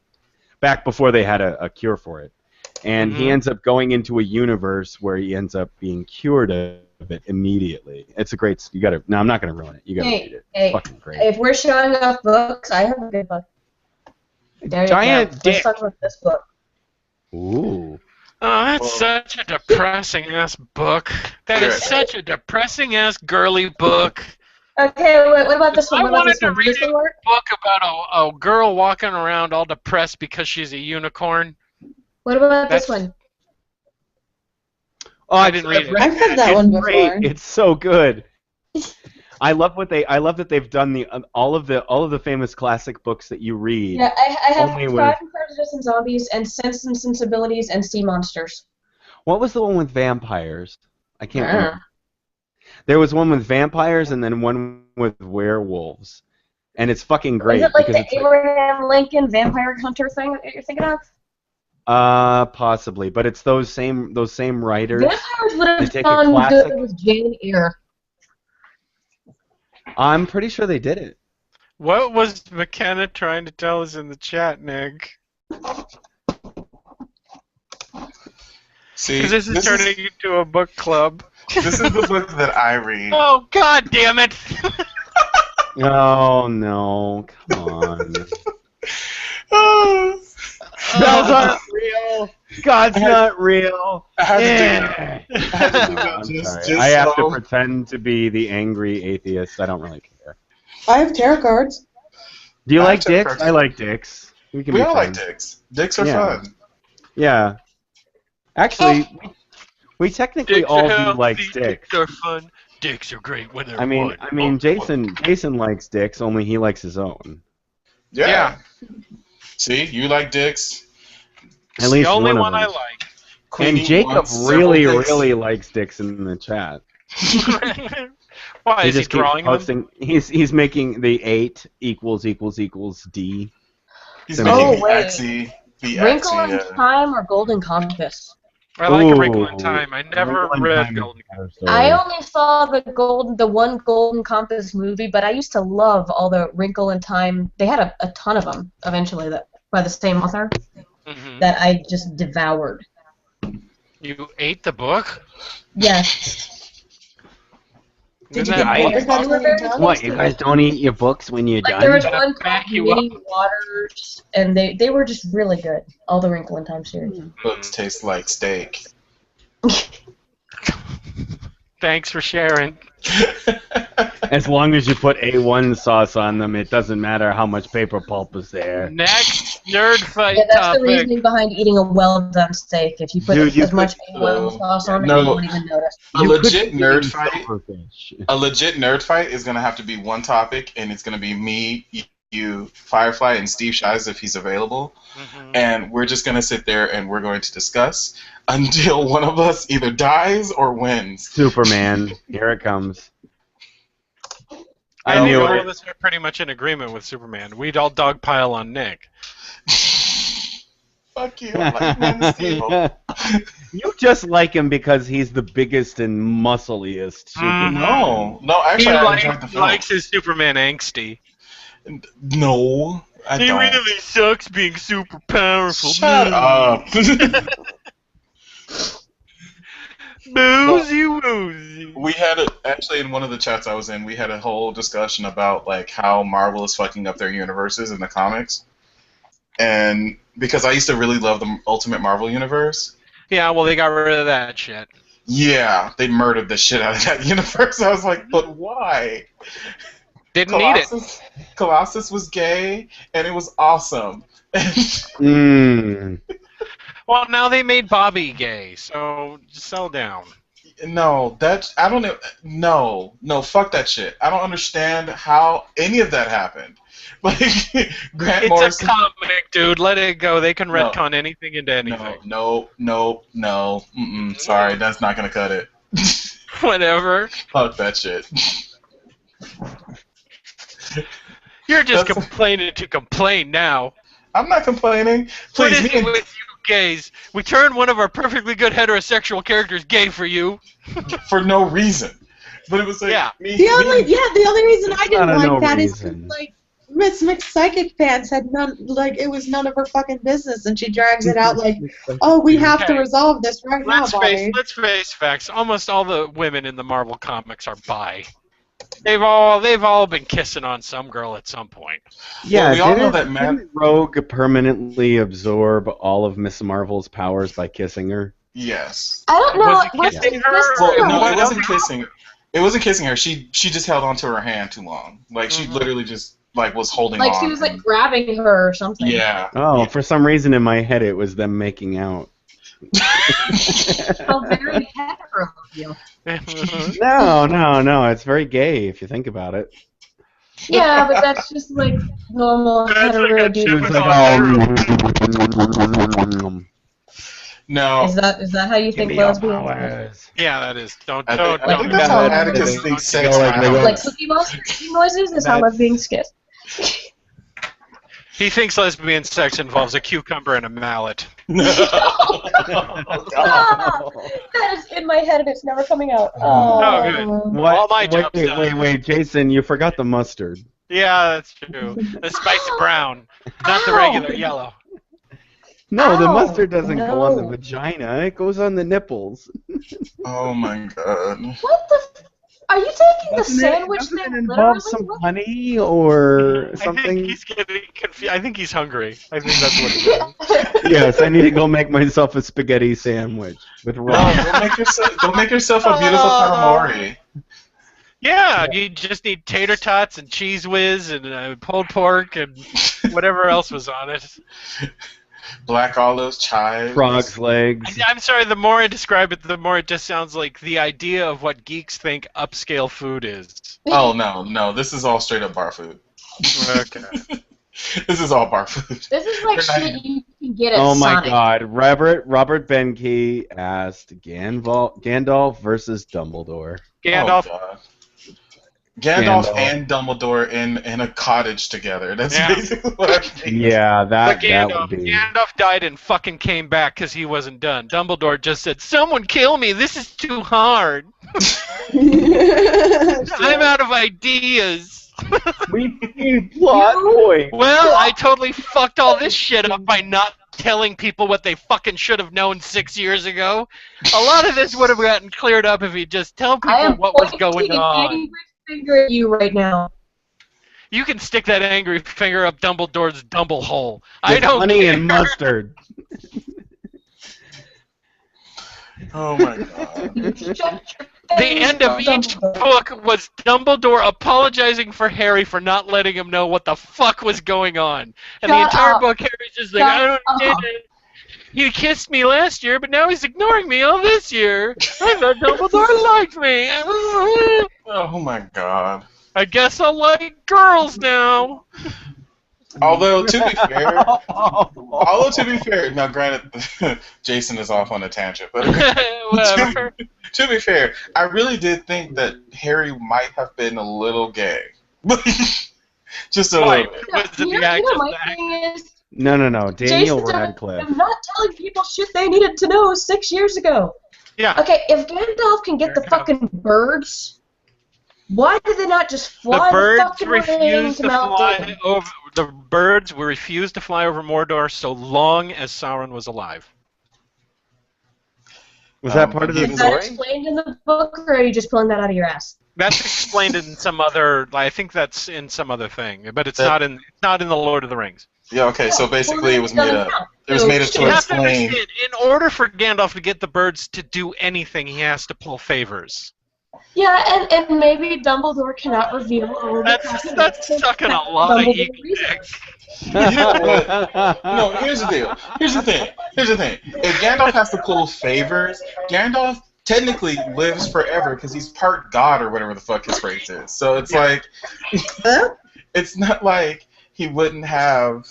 back before they had a cure for it. And he ends up going into a universe where he ends up being cured of it immediately. It's a great... No, I'm not going to ruin it. You got to read it. It's fucking great. If we're showing off books, I have a good book. There you Giant go. dick. Let's talk about this book. Ooh. Oh, that's Well- such a depressing ass book. That is Right. such a depressing ass girly book. Okay, wait, what about this one? I What about wanted this to one? Does read this one work? Book about a girl walking around all depressed because she's a unicorn. What about this That's- one? Oh, I didn't read it. I've read that it's one great. before. It's so good. I love that they've done all of the famous classic books that you read. Yeah, I have Only Pride with- and Prejudice and Zombies and Sense and Sensibilities and Sea Monsters. What was the one with vampires? I can't Ah. remember. There was one with vampires and then one with werewolves, and it's fucking great Is it like because the it's like, Abraham Lincoln Vampire Hunter thing that you're thinking of? possibly, but it's those same writers. Vampires would They have take a done classic- good with Jane Eyre. I'm pretty sure they did it. What was McKenna trying to tell us in the chat, Nick? See, Because this is turning into a book club. this is the book that I read. Oh, god damn it! Oh no! Come on. Oh, Spells aren't real. God's not real. I had to do Yeah. that. I had to do that I'm just sorry. I have to so- pretend to be the angry atheist. I don't really care. I have tarot cards. Do you I like have to dicks? pretend- I like dicks. We can We be all like friends. dicks. Dicks are Yeah. fun. Yeah. Actually, we technically all do like dicks. Dicks are fun. Dicks are great when they're I mean, Jason likes dicks, only he likes his own. Yeah. Yeah. See, you like dicks. At least the only one one of I them. like. And Queenie Jacob wants several dicks. really likes dicks in the chat. Why is he just keeps drawing them? posting. He's making the 8 equals D. He's Oh, making the wait. Axie. The Wrinkle in Axie. Time or Golden Compass? I like A Wrinkle Ooh. in Time. I never Wrinkle in read Time is Golden a better story. I only saw the one Golden Compass movie, but I used to love all the Wrinkle in Time. They had a ton of them eventually that by the same author Mhm. that I just devoured. You ate the book? Yes. Did Isn't you that get ice? buttercup when you're done? What, you guys don't eat your books when you're Like done? there was Done? one Back called you Mini Waters, and they were just really good. All the Wrinkle in Time series. Books taste like steak. Thanks for sharing. As long as you put A1 sauce on them, it doesn't matter how much paper pulp is there. Next nerd fight Yeah, that's the topic. reasoning behind eating a well-done steak. If you put Dude, you as much could- A1 sauce on it, no. you won't even notice. A You could legit be nerd eating fight. silverfish. A legit nerd fight is gonna have to be one topic, and it's gonna be me, you, Firefly, and Steve Shives if he's available. Mhm. And we're just gonna sit there and we're going to discuss until one of us either dies or wins. Superman, here it comes. I Yeah, knew all it. of us are pretty much in agreement with Superman. We'd all dogpile on Nick. Fuck you. I like Man of Steel. You just like him because he's the biggest and muscliest. Superman. No, actually, I enjoyed the He film. likes his Superman angsty. No, I He don't. really sucks being super powerful. Shut up. Boozy woozy. We had actually in one of the chats I was in, we had a whole discussion about like how Marvel is fucking up their universes in the comics, and because I used to really love the Ultimate Marvel universe. Yeah, well, they got rid of that shit. Yeah, they murdered the shit out of that universe. I was like, but why? Didn't need it. Colossus was gay, and it was awesome. Mm. Well, now they made Bobby gay, so just settle down. No, I don't know. No, fuck that shit. I don't understand how any of that happened. Like Grant It's Morrison. a comic, dude. Let it go. They can No. retcon anything into anything. No. Mm-mm. Sorry, that's not gonna cut it. Whatever. Fuck that shit. You're just That's- complaining to complain now. I'm not complaining. What Please, is me it and with you gays? We turned one of our perfectly good heterosexual characters gay for you. for no reason. But it was like Yeah. The only reason I didn't Not a like no that is reason. like Miss McPsychic Pants had it was none of her fucking business, and she drags it out like, oh, we have to Okay. resolve this right now, Bobby. Let's face facts. Almost all the women in the Marvel comics are bi. They've all been kissing on some girl at some point. Yeah, Well, we all know that Matt. didn't Rogue permanently absorb all of Miss Marvel's powers by kissing her? Yes. I don't know. Was he Was kissing he her? kissing Well, her? no, What it wasn't else? kissing. It wasn't kissing her. She just held onto her hand too long. Like she Mhm. literally just like was holding Like on. she was like grabbing her or something. Yeah. Oh, Yeah. for some reason in my head it was them making out. How very hetero of you. No, it's very gay if you think about it. Yeah, but that's just like normal That's hetero like a dude. She was typical like, oh, No. Is that how you give think me your lesbians? powers. Yeah, that is. Don't. I Don't. think that's how don't- Atticus don't- thinks don't- sex like- happens. Like Cookie Monster noises is how That's- lesbians kiss. He thinks lesbian sex involves a cucumber and a mallet. Ah, that is in my head and it's never coming out. Oh, good. What? All my job's done. Wait, Jason, you forgot the mustard. Yeah, that's true. The spicy brown, not the Ow. regular yellow. No, the Ow, mustard doesn't go on the no. vagina. It goes on the nipples. Oh my god. What the? Are you taking the Doesn't sandwich doesn't thing it involve literally? some What? honey or I something? think he's getting confused. I think he's hungry. I think that's what it is. Yes, I need to go make myself a spaghetti sandwich with No, raw. go make yourself a beautiful calamari. Yeah, you just need tater tots and cheese whiz and pulled pork and whatever else was on it. Black olives, chives. Frog's legs. I'm sorry, the more I describe it, the more it just sounds like the idea of what geeks think upscale food is. Oh no, this is all straight up bar food. Okay. This is all bar food. This is like They're not- shit you can get at Oh my Sonic. God! Robert Benke asked Gandalf versus Dumbledore. Gandalf. Oh, God. Gandalf Gandalf. and Dumbledore in a cottage together. That's Yeah. basically what I'm thinking. Yeah, But that would be. Gandalf died and fucking came back because he wasn't done. Dumbledore just said, "Someone kill me. This is too hard. I'm out of ideas." We need plot point. Well, I totally fucked all this shit up by not telling people what they fucking should have known 6 years ago. A lot of this would have gotten cleared up if you just tell I people am what was pointing going an on. angry finger at you right now. You can stick that angry finger up Dumbledore's dumble hole. I With don't honey care. and mustard. Oh my god. Shut your The face, end of each Dumbledore. book was Dumbledore apologizing for Harry for not letting him know what the fuck was going on. And the Shut entire up. book, Harry's just like, Shut I don't get up. it. He kissed me last year, but now he's ignoring me all this year. I thought Dumbledore liked me. Oh my god. I guess I'll like girls now. Although to be fair, now granted, Jason is off on a tangent, but Whatever. to be fair, I really did think that Harry might have been a little gay. Just a Why? little bit. Was it You the know, actress? my thing is, No, Daniel Jason's Radcliffe. I'm not telling people shit they needed to know 6 years ago. Yeah. Okay, if Gandalf can get the fucking birds, why did they not just The fly birds fucking ring refused to to Mount fly Doom? over. The birds were refused to fly over Mordor so long as Sauron was alive. Was that part of the he Is was- that story? explained in the book, or are you just pulling that out of your ass? That's explained in some other. I think that's in some other thing, but it's That- not in the Lord of the Rings. Yeah, okay, so basically it was made up. It was So made up You to have to explain. understand, in order for Gandalf to get the birds to do anything, he has to pull favors. Yeah, and maybe Dumbledore cannot reveal all of That's sucking a lot of ego dick. You know what? No, here's the deal. Here's the thing. If Gandalf has to pull favors, Gandalf technically lives forever because he's part god or whatever the fuck his phrase is. So it's like, it's not like he wouldn't have,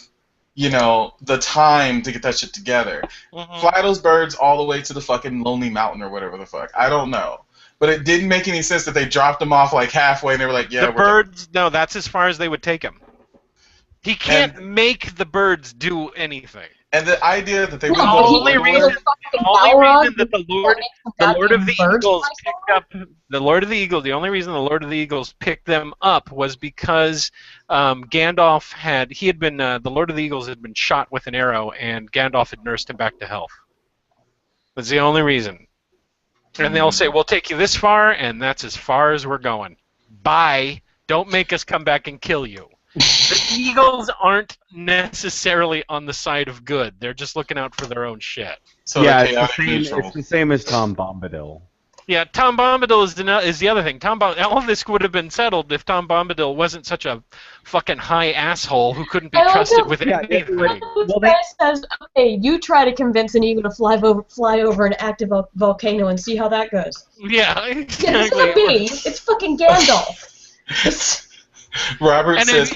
the time to get that shit together. Mhm. Fly those birds all the way to the fucking Lonely Mountain or whatever the fuck. I don't know. But it didn't make any sense that they dropped them off like halfway and they were like, yeah, The we're done. birds, no, that's as far as they would take him. He can't make the birds do anything. And the idea that they No, wouldn't but go he only can reason- reveal fucking The only Balrog reason that the Lord of the goddamn birds Eagles fly picked up the only reason the Lord of the Eagles picked them up was because Gandalf had been the Lord of the Eagles had been shot with an arrow and Gandalf had nursed him back to health. That's the only reason. And they'll say, "We'll take you this far, and that's as far as we're going." Bye. Don't make us come back and kill you. The Eagles aren't necessarily on the side of good. They're just looking out for their own shit. So yeah, the it's chaotic the same. neutral. It's the same as Tom Bombadil. Yeah, Tom Bombadil is the other thing. All of this would have been settled if Tom Bombadil wasn't such a fucking high asshole who couldn't be I don't trusted know. with Yeah, anything. Well, Guy says, okay, you try to convince an eagle to fly over an active volcano and see how that goes. Yeah, Yeah, it's exactly. not me. It's fucking Gandalf. Robert And says.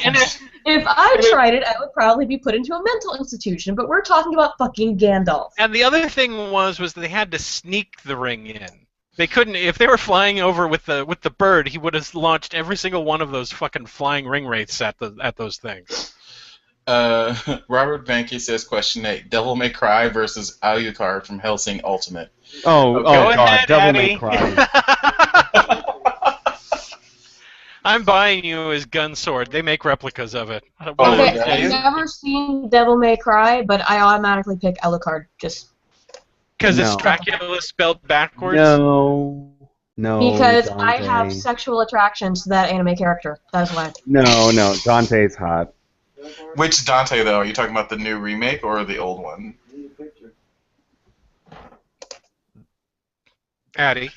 If I tried it, I would probably be put into a mental institution. But we're talking about fucking Gandalf. And the other thing was they had to sneak the ring in. They couldn't. If they were flying over with the bird, he would have launched every single one of those fucking flying ring wraiths at those things. Robert Banky says, question 8: Devil May Cry versus Alucard from Hellsing Ultimate. Oh, Okay. oh Go God, ahead, Devil Addy. May Cry. I'm buying you his gun sword. They make replicas of it. Oh, Okay, yeah. I've never seen Devil May Cry, but I automatically pick Alucard just Because it's No. Dracula spelled backwards. No, because I Dante. have sexual attractions to that anime character. That's why. No, Dante's hot. Which Dante, though? Are you talking about the new remake or the old one? Addy,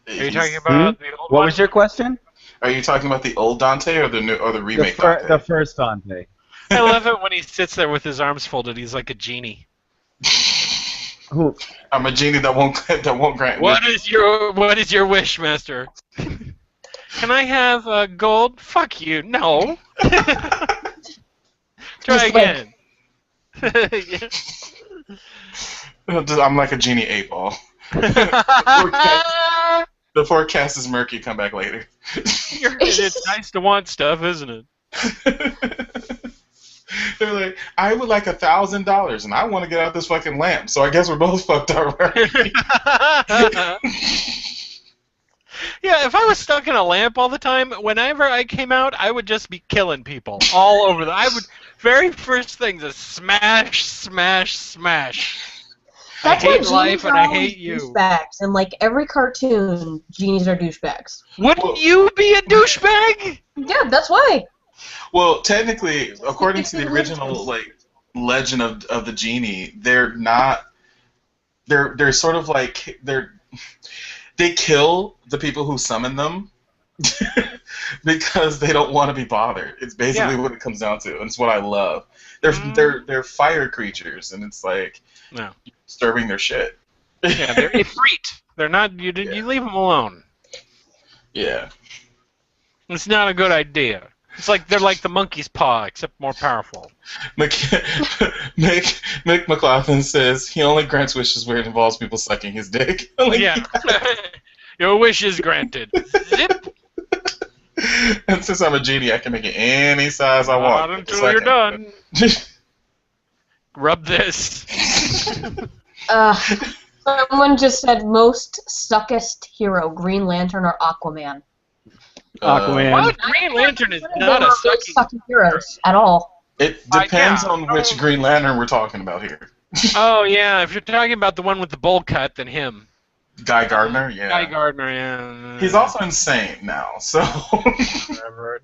are you talking about the old What one? was your question? Are you talking about the old Dante or the new or the remake Dante? The first Dante. I love it when he sits there with his arms folded. He's like a genie. Who? I'm a genie that won't grant. What is your wish, master? Can I have gold? Fuck you. No. Try Just like- again. I'm like a genie 8-ball. The forecast is murky. Come back later. It's nice to want stuff, isn't it? They're like, I would like $1,000, and I want to get out this fucking lamp. So I guess we're both fucked already. Yeah, if I was stuck in a lamp all the time, whenever I came out, I would just be killing people all over. Very first thing is smash, smash, smash. That's I why hate genies life and are I always hate you. douchebags. In like every cartoon, genies are douchebags. Wouldn't you be a douchebag? Yeah, that's why. Well, technically, according to the original legend of the genie, they're not. They're sort of like they kill the people who summon them because they don't want to be bothered. It's basically what it comes down to, and it's what I love. They're fire creatures, and it's like disturbing their shit. Yeah, they're ifrit. They're not. You leave them alone. Yeah. It's not a good idea. It's like they're like the monkey's paw, except more powerful. Mick McLaughlin says he only grants wishes where it involves people sucking his dick. Yeah. Your wish is granted. Zip. And since I'm a genie, I can make it any size I want. Not until you're done. Rub this. Someone just said most suckest hero, Green Lantern or Aquaman. Aquaman. What? Green Lantern is not a sucky heroes at all. It depends on which Green Lantern we're talking about here. Oh yeah, if you're talking about the one with the bowl cut, then him. Guy Gardner, yeah. Guy Gardner, yeah. He's also insane now, so.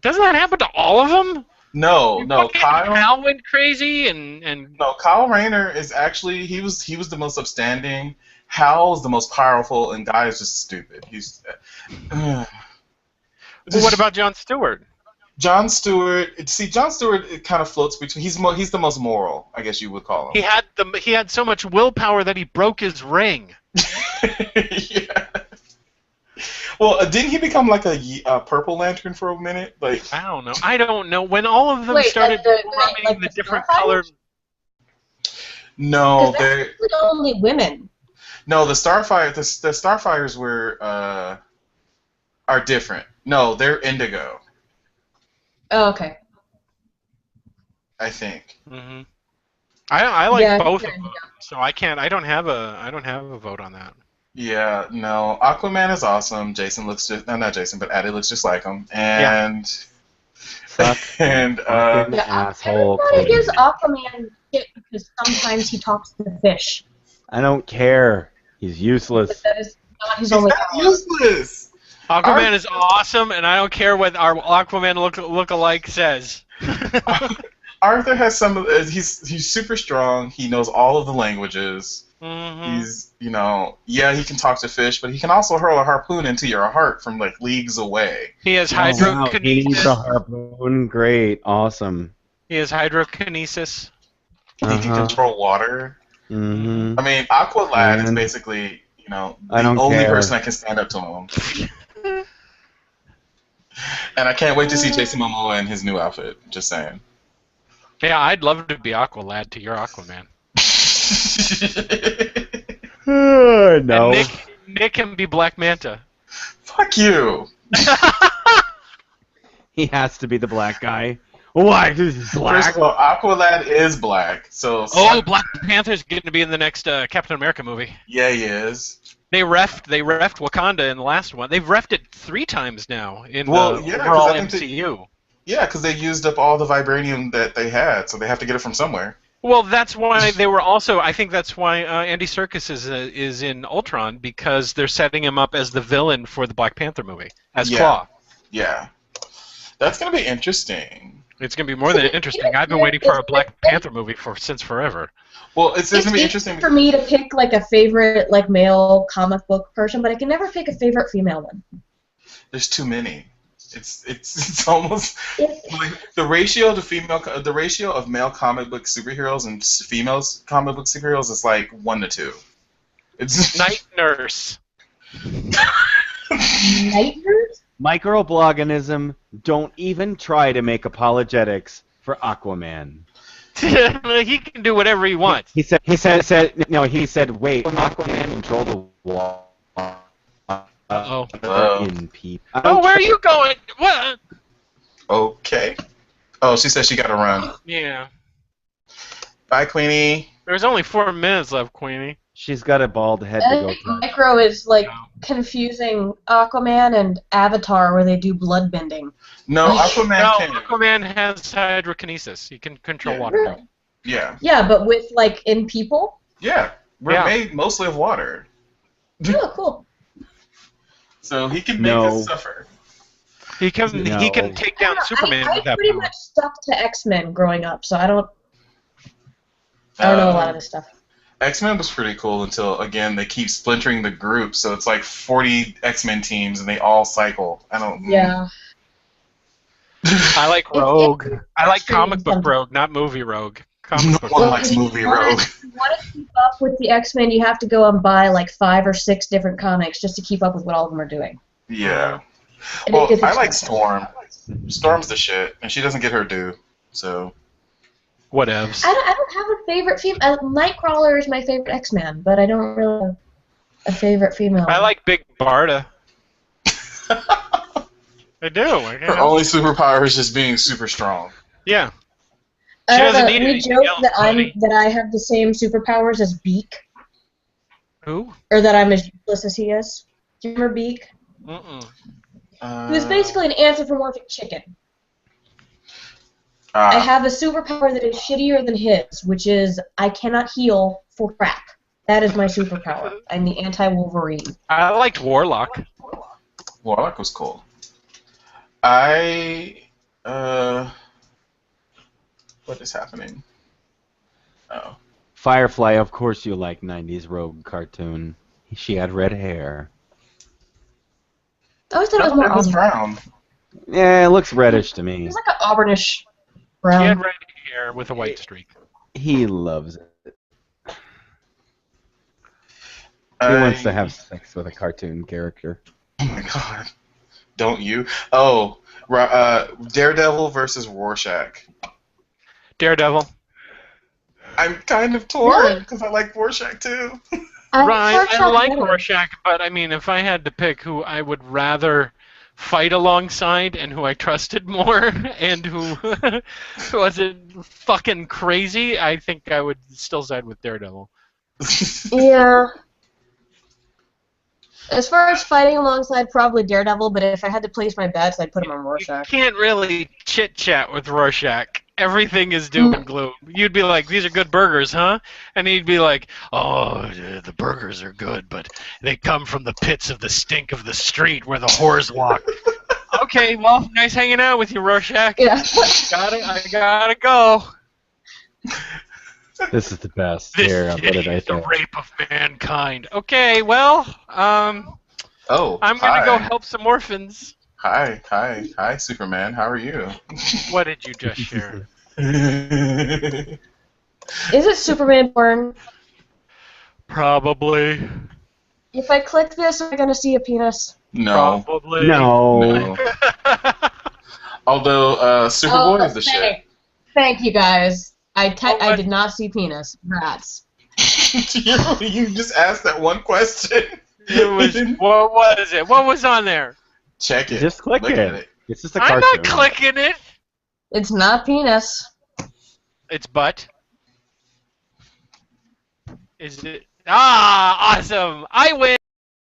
Doesn't that happen to all of them? No. Kyle went crazy and. No, Kyle Rayner is actually he was the most upstanding. Hal's the most powerful, and Guy is just stupid. He's. Well, what about Jon Stewart? Jon Stewart. It kind of floats between. He's the most moral, I guess you would call him. He had so much willpower that he broke his ring. Yeah. Well, didn't he become like a Purple Lantern for a minute? Like I don't know. When all of them started rubbing the different colored. No, they're only women. No, the Starfires were are different. No, they're indigo. Oh, okay. I think. Mm-hmm. I like both of them, so I can't. I don't have a vote on that. Yeah, no. Aquaman is awesome. Addy looks just like him, and asshole. Everybody gives Aquaman shit because sometimes he talks to the fish. I don't care. He's useless. But that is not his he's only not power. useless. Aquaman is awesome, and I don't care what our Aquaman look-alike says. Arthur has some of he's super strong. He knows all of the languages. Mm-hmm. He's he can talk to fish, but he can also hurl a harpoon into your heart from like leagues away. He has Wow, he needs hydrokinesis. a harpoon. Great, awesome. He has hydrokinesis. He can control water. Mm-hmm. I mean, Aqualad is And- basically the I don't only care. person that can stand up to him. And I can't wait to see Jason Momoa in his new outfit. Just saying. Yeah, I'd love to be Aqualad to your Aquaman. No. And Nick can be Black Manta. Fuck you. He has to be the black guy. Why? He's First black. of all, Aqualad is black, so Oh, Black Panther's getting to be in the next Captain America movie. yeah, he is. They refed Wakanda in the last one. They've refed it 3 times now in Well, the yeah, 'cause overall I think MCU. Yeah, because they used up all the vibranium that they had, so they have to get it from somewhere. Well, that's why they were also. I think that's why Andy Serkis is in Ultron, because they're setting him up as the villain for the Black Panther movie as Claw. Yeah, that's gonna be interesting. It's gonna be more than interesting. I've been waiting for a Black Panther movie since forever. Well, it's gonna be interesting for me to pick like a favorite like male comic book person, but I can never pick a favorite female one. There's too many. It's almost like the ratio of male comic book superheroes and females comic book superheroes is like 1 to 2. It's Night Nurse. Night Nurse? Microbloganism. Don't even try to make apologetics for Aquaman. He can do whatever he wants. He said, wait, Aquaman control the wall. Uh-oh. In people. Oh, where are you going? What? Okay. Oh, she said she got to run. Yeah. Bye, Queenie. There's only 4 minutes left, Queenie. She's got a bald head I to go think touch. Micro is like confusing Aquaman and Avatar where they do blood bending. No, Aquaman No, can. Aquaman has hydrokinesis. He can control Yeah. water. Yeah. Yeah, but with like in people? Yeah. We're Yeah. made mostly of water. Oh, cool. So he can make us suffer. He can No. take down Superman I with that pretty power. much stuck to X-Men growing up, so I don't know a lot of this stuff. X-Men was pretty cool until, again, they keep splintering the group, so it's like 40 X-Men teams, and they all cycle. I don't... Yeah. I like Rogue. I like comic book Rogue, not movie Rogue. Comic book one Rogue. likes movie If you wanna- Rogue. If you want to keep up with the X-Men, you have to go and buy like 5 or 6 different comics just to keep up with what all of them are doing. Yeah. And Well, it gets I like expensive. Storm. Storm's the shit, and she doesn't get her due, so... Whatevs. I don't have a favorite female. Nightcrawler is my favorite X-Man, but I don't really have a favorite female. I like Big Barda. I do. Her only superpower is just being super strong. Yeah. I She don't doesn't know, need we anything joke else, that buddy. that I have the same superpowers as Beak, Who? or that I'm as useless as he is. Do you remember Beak? Mm-mm. He was basically an anthropomorphic chicken. I have a superpower that is shittier than his, which is I cannot heal for crap. That is my superpower. I'm the anti-Wolverine. I liked Warlock. Warlock was cool. What is happening? Oh. Firefly, of course you like 90s Rogue cartoon. She had red hair. I always thought it was No, more it was auburn. brown. Yeah, it looks reddish to It me. was like an auburnish She brown. had red hair with a white streak. He loves it. He wants to have sex with a cartoon character. Oh my god. Don't you? Oh, Daredevil versus Rorschach. Daredevil. I'm kind of torn because I like Rorschach too. Right, I Rorschach like better. Rorschach, but I mean, if I had to pick who I would rather fight alongside and who I trusted more and who wasn't fucking crazy, I think I would still side with Daredevil. Yeah. As far as fighting alongside, probably Daredevil, but if I had to place my bets, I'd put him on You Rorschach. can't really chit-chat with Rorschach. everything is doom and gloom. You'd be like, "These are good burgers, huh?" And he'd be like, "Oh, the burgers are good, but they come from the pits of the stink of the street where the whores walk." Okay, well, nice hanging out with you, Rorschach. Yeah. I gotta go. This is the best. This Here, I'll put it city right is the there. rape of mankind. Okay, well, Oh, I'm gonna go help some orphans. Hi, Superman. How are you? What did you just share? Is it Superman porn? Probably. If I click this, am I gonna see a penis? No. Probably. No. Although Superboy is the shit. Thank you guys. I what? did not see penis. Rats. You just asked that one question. What was it? What was on there? Check it. Just click Look it. at it. It's just a I'm cartoon. not clicking it. It's not penis. It's butt. Is it? Ah, awesome! I win.